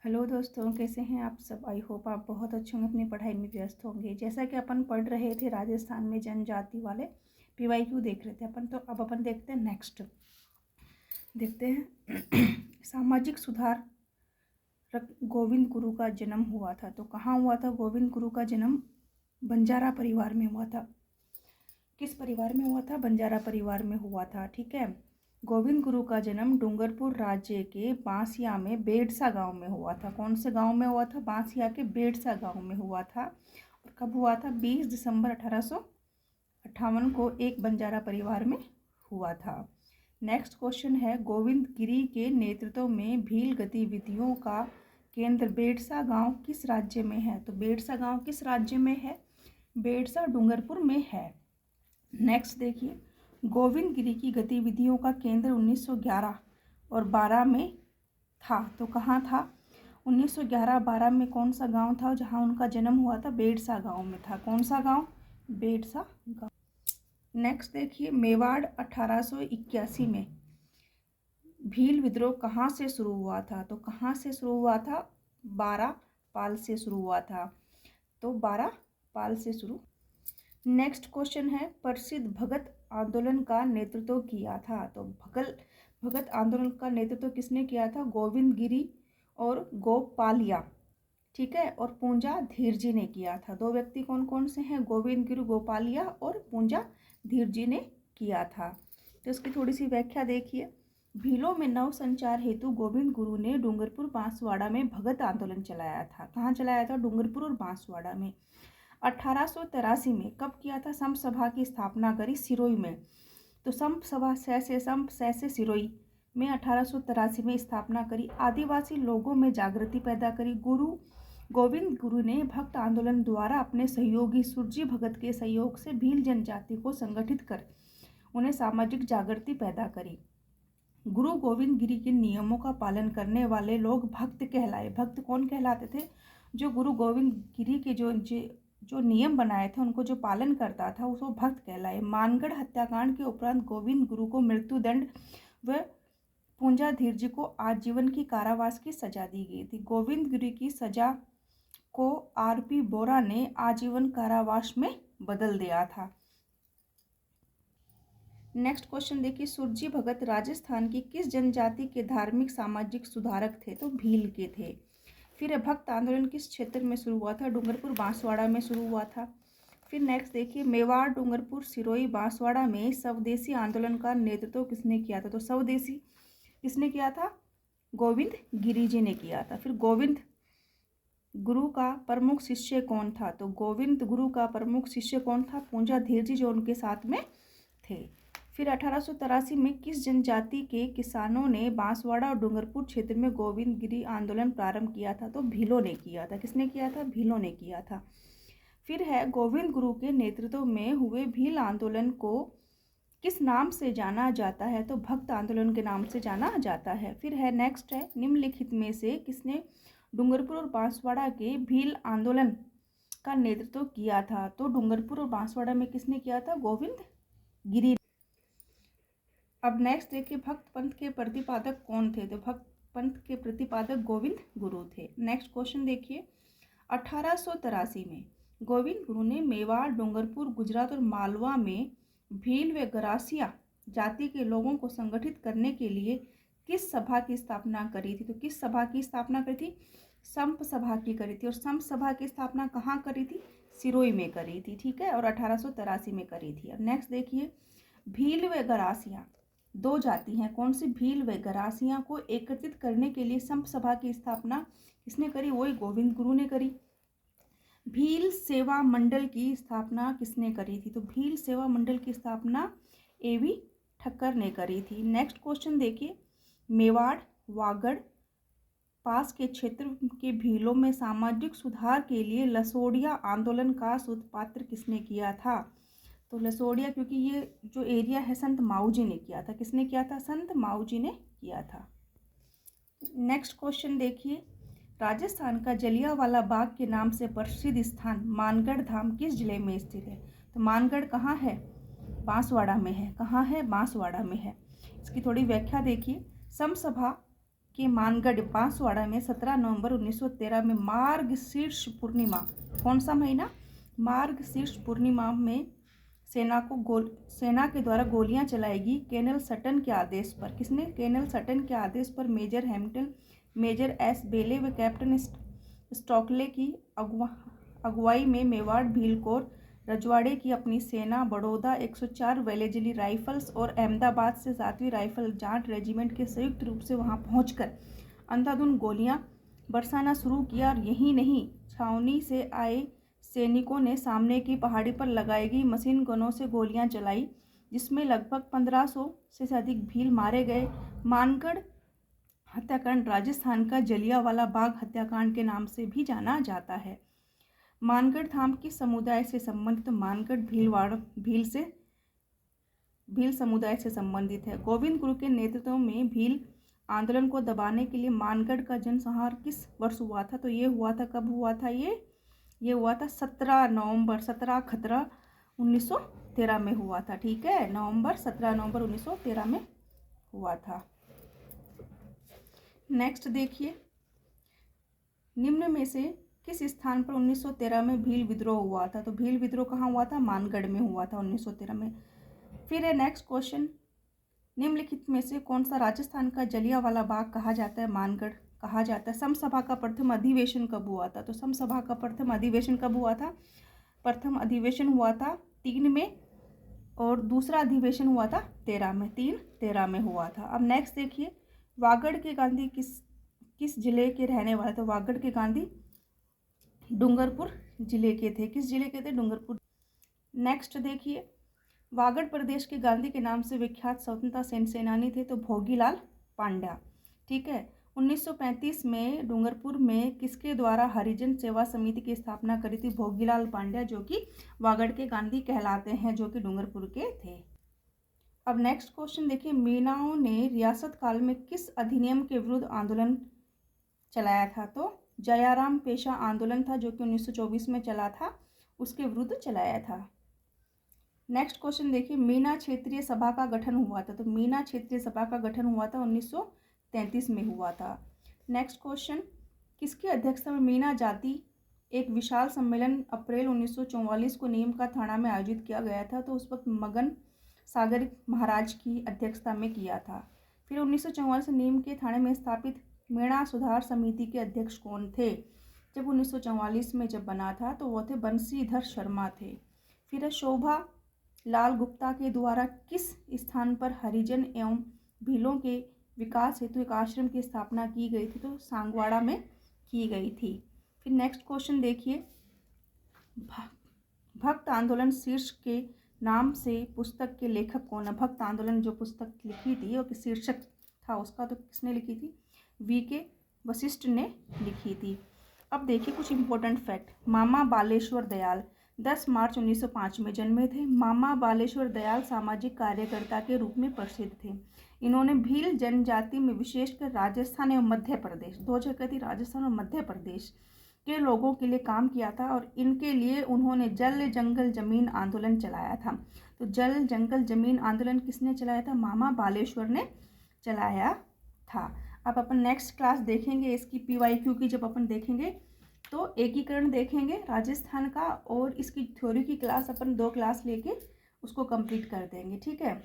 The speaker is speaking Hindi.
हेलो दोस्तों, कैसे हैं आप सब। आई होप आप बहुत अच्छे होंगे, अपनी पढ़ाई में व्यस्त होंगे। जैसा कि अपन पढ़ रहे थे राजस्थान में जनजाति वाले पीवाईक्यू देख रहे थे अपन, तो अब अपन देखते हैं नेक्स्ट। देखते हैं सामाजिक सुधार गोविंद गुरु का जन्म हुआ था। तो कहाँ हुआ था गोविंद गुरु का जन्म? बंजारा परिवार में हुआ था। किस परिवार में हुआ था? बंजारा परिवार में हुआ था। ठीक है। गोविंद गुरु का जन्म डूंगरपुर राज्य के बांसिया में बेड़सा गांव में हुआ था। कौन से गांव में हुआ था? बांसिया के बेड़सा गांव में हुआ था। और कब हुआ था? 20 दिसंबर 1858 को एक बंजारा परिवार में हुआ था। नेक्स्ट क्वेश्चन है, गोविंद गिरी के नेतृत्व में भील गतिविधियों का केंद्र बेड़सा गांव किस राज्य में है? तो बेड़सा गांव किस राज्य में है? बेड़सा डूंगरपुर में है। नेक्स्ट देखिए, गोविंद गिरी की गतिविधियों का केंद्र 1911 और 12 में था। तो कहाँ था? 1911-12 में कौन सा गांव था जहां उनका जन्म हुआ था? बेड़सा गांव में था। कौन सा गांव? बेड़सा गांव। नेक्स्ट देखिए, मेवाड़ 1881 में भील विद्रोह कहाँ से शुरू हुआ था? तो कहाँ से शुरू हुआ था? 12 पाल से शुरू हुआ था। तो 12 पाल से शुरू। नेक्स्ट क्वेश्चन है, प्रसिद्ध भगत आंदोलन का नेतृत्व किया था। तो भगत आंदोलन का नेतृत्व किसने किया था? गोविंद गिरी और गोपालिया। ठीक है। और पूंजा धीरजी ने किया था। दो व्यक्ति कौन कौन से हैं? गोविंद गिरी गोपालिया और पूंजा धीरजी ने किया था। तो इसकी थोड़ी सी व्याख्या देखिए। भीलों में नव संचार हेतु गोविंद गुरु ने डूंगरपुर बांसवाड़ा में भगत आंदोलन चलाया था। कहाँ चलाया था? डूंगरपुर और बांसवाड़ा में। 1883 में कब किया था? संप सभा की स्थापना करी सिरोही में। तो संप सभा से सिरोही में 1883 में स्थापना करी। आदिवासी लोगों में जागृति पैदा करी। गोविंद गुरु ने भक्त आंदोलन द्वारा अपने सहयोगी सुरजी भगत के सहयोग से भील जनजाति को संगठित कर उन्हें सामाजिक जागृति पैदा करी। गुरु गोविंद गिरी के नियमों का पालन करने वाले लोग भक्त कहलाए। भक्त कौन कहलाते थे? जो गुरु गोविंद गिरी के जो नियम बनाए थे उनको जो पालन करता था उसको भक्त कहलाए। मानगढ़ हत्याकांड के उपरांत गोविंद गुरु को मृत्युदंड व पूंजा धीरजी को आजीवन की कारावास की सजा दी गई थी। गोविंद गिरी की सजा को आरपी बोरा ने आजीवन कारावास में बदल दिया था। नेक्स्ट क्वेश्चन देखिए, सुरजी भगत राजस्थान की किस जनजाति के धार्मिक सामाजिक सुधारक थे? तो भील के थे। फिर भक्त आंदोलन किस क्षेत्र में शुरू हुआ था? डूंगरपुर बांसवाड़ा में शुरू हुआ था। फिर नेक्स्ट देखिए, मेवाड़ डूंगरपुर सिरोही बांसवाड़ा में स्वदेशी आंदोलन का नेतृत्व किसने किया था? तो स्वदेशी किसने किया था? गोविंद गिरी जी ने किया था। फिर गोविंद गुरु का प्रमुख शिष्य कौन था? तो गोविंद गुरु का प्रमुख शिष्य कौन था? पूंजा धीरजी जो उनके साथ में थे। फिर 1883 में किस जनजाति के किसानों ने बांसवाड़ा और डूंगरपुर क्षेत्र में गोविंद गिरी आंदोलन प्रारंभ किया था? तो भीलों ने किया था। किसने किया था? भीलों ने किया था। फिर है, गोविंद गुरु के नेतृत्व में हुए भील आंदोलन को किस नाम से जाना जाता है? तो भक्त आंदोलन के नाम से जाना जाता है। फिर है नेक्स्ट है, निम्नलिखित में से किसने डूंगरपुर और बांसवाड़ा के भील आंदोलन का नेतृत्व किया था? तो डूंगरपुर और बांसवाड़ा में किसने किया था? गोविंद गिरी। अब नेक्स्ट देखिए, भक्त पंथ के प्रतिपादक कौन थे? तो भक्त पंथ के प्रतिपादक गोविंद गुरु थे। नेक्स्ट क्वेश्चन देखिए, 1883 में गोविंद गुरु ने मेवाड़ डूंगरपुर गुजरात और मालवा में भील व गरासिया जाति के लोगों को संगठित करने के लिए किस सभा की स्थापना करी थी? तो किस सभा की स्थापना करी थी? संप सभा की करी थी। और संप सभा की स्थापना कहाँ करी थी? सिरोही में करी थी। ठीक है। और 1883 में करी थी। अब नेक्स्ट देखिए, भील व गरासिया दो जाति हैं। कौन सी? भील व गरासिया को एकत्रित करने के लिए संप सभा की स्थापना किसने करी? वही गोविंद गुरु ने करी। भील सेवा मंडल की स्थापना किसने करी थी? तो भील सेवा मंडल की स्थापना एवी ठक्कर ने करी थी। नेक्स्ट क्वेश्चन देखिए, मेवाड़ वागड़ पास के क्षेत्र के भीलों में सामाजिक सुधार के लिए लसोड़िया आंदोलन का सूत्रपात किसने किया था? तो लसोड़िया, क्योंकि ये जो एरिया है संत माऊजी ने किया था। किसने किया था? संत माऊजी ने किया था। नेक्स्ट क्वेश्चन देखिए, राजस्थान का जलियांवाला बाग के नाम से प्रसिद्ध स्थान मानगढ़ धाम किस जिले में स्थित है? तो मानगढ़ कहाँ है? बांसवाड़ा में है। कहाँ है? बांसवाड़ा में है। इसकी थोड़ी व्याख्या देखिए। समसभा के मानगढ़ बांसवाड़ा में 17 नवंबर 1913 में मार्गशीर्ष पूर्णिमा, कौन सा महीना, मार्गशीर्ष पूर्णिमा में सेना के द्वारा गोलियां चलाएगी कर्नल सटन के आदेश पर। किसने, कर्नल सटन के आदेश पर मेजर हैम्पटन, मेजर एस बेले व कैप्टन स्टॉकले की अगुवाई में मेवाड़, भीलकोर, रजवाड़े की अपनी सेना बड़ौदा 104 वेलेजली राइफल्स और अहमदाबाद से 7वीं राइफल जाट रेजिमेंट के संयुक्त रूप से वहां पहुंचकर अंधाधुंध गोलियां बरसाना शुरू किया। और यही नहीं, छावनी से आए सैनिकों ने सामने की पहाड़ी पर लगाई गई मशीन गनों से गोलियां चलाई, जिसमें लगभग 1500 से अधिक भील मारे गए। मानगढ़ हत्याकांड राजस्थान का जलियांवाला बाग हत्याकांड के नाम से भी जाना जाता है। मानगढ़ धाम किस समुदाय से संबंधित, मानगढ़ भील समुदाय से संबंधित है। गोविंद गुरु के नेतृत्व में भील आंदोलन को दबाने के लिए मानगढ़ का जनसंहार किस वर्ष हुआ था, तो ये हुआ था, कब हुआ था, ये हुआ था 17 नवंबर 1913 में हुआ था। ठीक है, 17 नवंबर 1913 में हुआ था। नेक्स्ट देखिए, निम्न में से किस स्थान पर 1913 में भील विद्रोह हुआ था, तो भील विद्रोह कहाँ हुआ था, मानगढ़ में हुआ था 1913 में। फिर है नेक्स्ट क्वेश्चन, निम्नलिखित में से कौन सा राजस्थान का जलियांवाला बाग कहा जाता है, मानगढ़ कहा जाता है। समसभा का प्रथम अधिवेशन कब हुआ था, तो समसभा का प्रथम अधिवेशन कब हुआ था, प्रथम अधिवेशन हुआ था 3 में और दूसरा अधिवेशन हुआ था 13 में, 13 में हुआ था। अब नेक्स्ट देखिए, वागड़ के गांधी किस जिले के रहने वाले थे, वागड़ के गांधी डूंगरपुर जिले के थे। किस जिले के थे, डूंगरपुर। नेक्स्ट देखिए, वागड़ प्रदेश के गांधी के नाम से विख्यात स्वतंत्रता सेनानी थे, तो भोगीलाल पांड्या। ठीक है, 1935 में डूंगरपुर में किसके द्वारा हरिजन सेवा समिति की स्थापना करी थी, भोगीलाल पांड्या, जो कि वागड़ के गांधी कहलाते हैं, जो कि डूंगरपुर के थे। अब नेक्स्ट क्वेश्चन देखिए, मीणाओं ने रियासत काल में किस अधिनियम के विरुद्ध आंदोलन चलाया था, तो जयाराम पेशा आंदोलन था, जो कि 1924 में चला था, उसके विरुद्ध चलाया था। नेक्स्ट क्वेश्चन देखिए, मीना क्षेत्रीय सभा का गठन हुआ था, तो मीना क्षेत्रीय सभा का गठन हुआ था 1933 में हुआ था। नेक्स्ट क्वेश्चन, किसकी अध्यक्षता में मीना जाति एक विशाल सम्मेलन अप्रैल 1944 को नीम का थाना में आयोजित किया गया था, तो उस वक्त मगन सागर महाराज की अध्यक्षता में किया था। फिर 1944 नीम के थाने में स्थापित मीणा सुधार समिति के अध्यक्ष कौन थे, जब 1944 में जब बना था तो वो थे बंशीधर शर्मा थे। फिर शोभा लाल गुप्ता के द्वारा किस स्थान पर हरिजन एवं भीलों के विकास हेतु एक आश्रम की स्थापना की गई थी, तो सांगवाड़ा में की गई थी। फिर नेक्स्ट क्वेश्चन देखिए, भक्त आंदोलन शीर्षक के नाम से पुस्तक के लेखक कौन है, भक्त आंदोलन जो पुस्तक लिखी थी और शीर्षक था उसका, तो किसने लिखी थी, वी.के. वशिष्ठ ने लिखी थी। अब देखिए कुछ इंपॉर्टेंट फैक्ट, मामा बालेश्वर दयाल 10 मार्च 1905 में जन्मे थे। मामा बालेश्वर दयाल सामाजिक कार्यकर्ता के रूप में प्रसिद्ध थे। इन्होंने भील जनजाति में विशेषकर राजस्थान एवं मध्य प्रदेश, 2 जगह थी, राजस्थान और मध्य प्रदेश के लोगों के लिए काम किया था और इनके लिए उन्होंने जल जंगल जमीन आंदोलन चलाया था। तो जल जंगल जमीन आंदोलन किसने चलाया था, मामा बालेश्वर ने चलाया था। अब अपन नेक्स्ट क्लास देखेंगे इसकी PYQ की, जब अपन देखेंगे तो एकीकरण देखेंगे राजस्थान का, और इसकी थ्योरी की क्लास अपन 2 क्लास लेके उसको कंप्लीट कर देंगे। ठीक है।